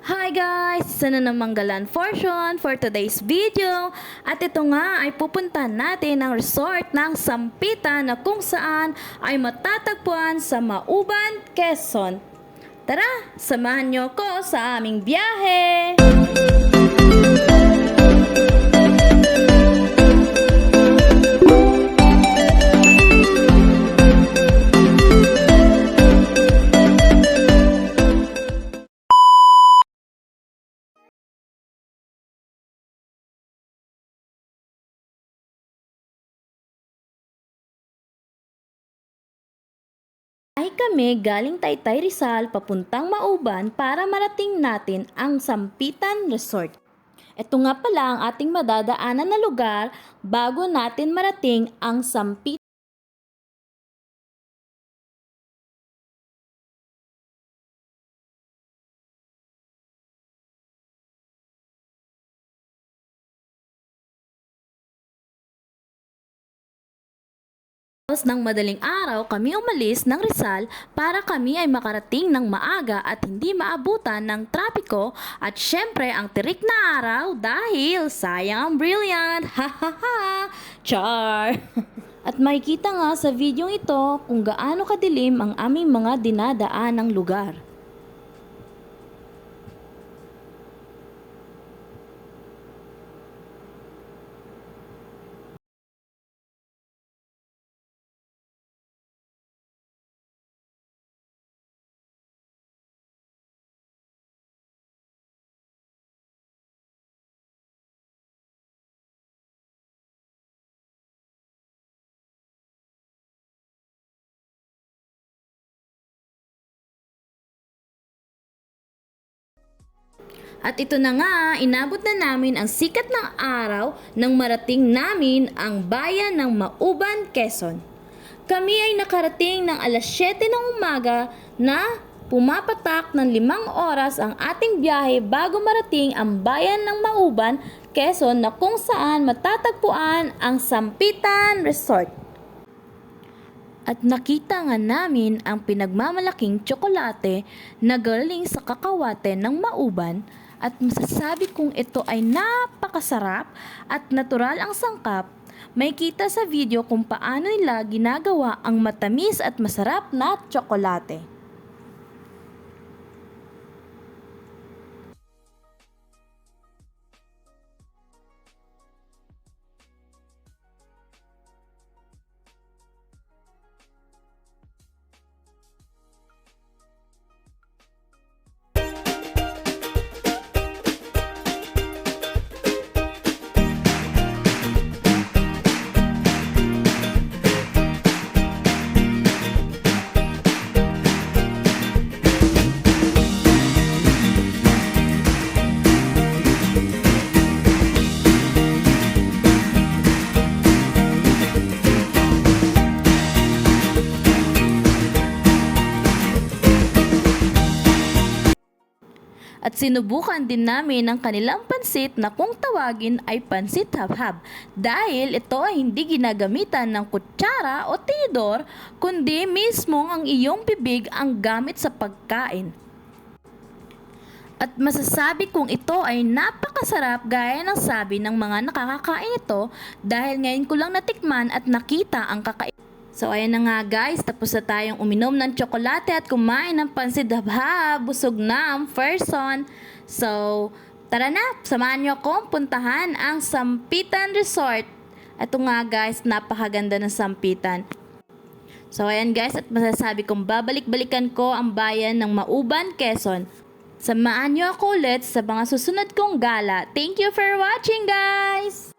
Hi guys! Isa na namang galan portion for today's video. At ito nga ay pupuntahan natin ang resort ng Sampitan na kung saan ay matatagpuan sa Mauban, Quezon. Tara, samahan nyo ko sa aming biyahe! Ay kami galing Taytay Rizal papuntang Mauban para marating natin ang Sampitan Resort. Ito nga pala ang ating madadaanan na lugar bago natin marating ang Sampitan. Ng madaling araw kami umalis ng Rizal para kami ay makarating ng maaga at hindi maabutan ng trapiko at syempre ang tirik na araw dahil sayang ang brilliant. Hahaha! Char! At makikita nga sa videong ito kung gaano kadilim ang aming mga dinadaan ng lugar. At ito na nga, inabot na namin ang sikat ng araw nang marating namin ang bayan ng Mauban, Quezon. Kami ay nakarating ng alas 7 ng umaga na pumapatak ng 5 oras ang ating biyahe bago marating ang bayan ng Mauban, Quezon na kung saan matatagpuan ang Sampitan Resort. At nakita nga namin ang pinagmamalaking tsokolate na galing sa kakawate ng Mauban at masasabi kong ito ay napakasarap at natural ang sangkap. May kita sa video kung paano nila ginagawa ang matamis at masarap na tsokolate. At sinubukan din namin ang kanilang pansit na kung tawagin ay pansit habhab dahil ito ay hindi ginagamitan ng kutsara o tinidor kundi mismong ang iyong bibig ang gamit sa pagkain. At masasabi kong ito ay napakasarap gaya ng sabi ng mga nakakakain ito dahil ngayon ko lang natikman at nakita ang kakain. So ayan na nga guys, tapos na tayong uminom ng tsokolate at kumain ng pansit habhab. Busog na ang person. So tara na, samahan nyo akong puntahan ang Sampitan Resort. Ito nga guys, napakaganda ng Sampitan. So ayan guys, at masasabi kong babalik-balikan ko ang bayan ng Mauban, Quezon. Samahan nyo ako ulit sa mga susunod kong gala. Thank you for watching guys!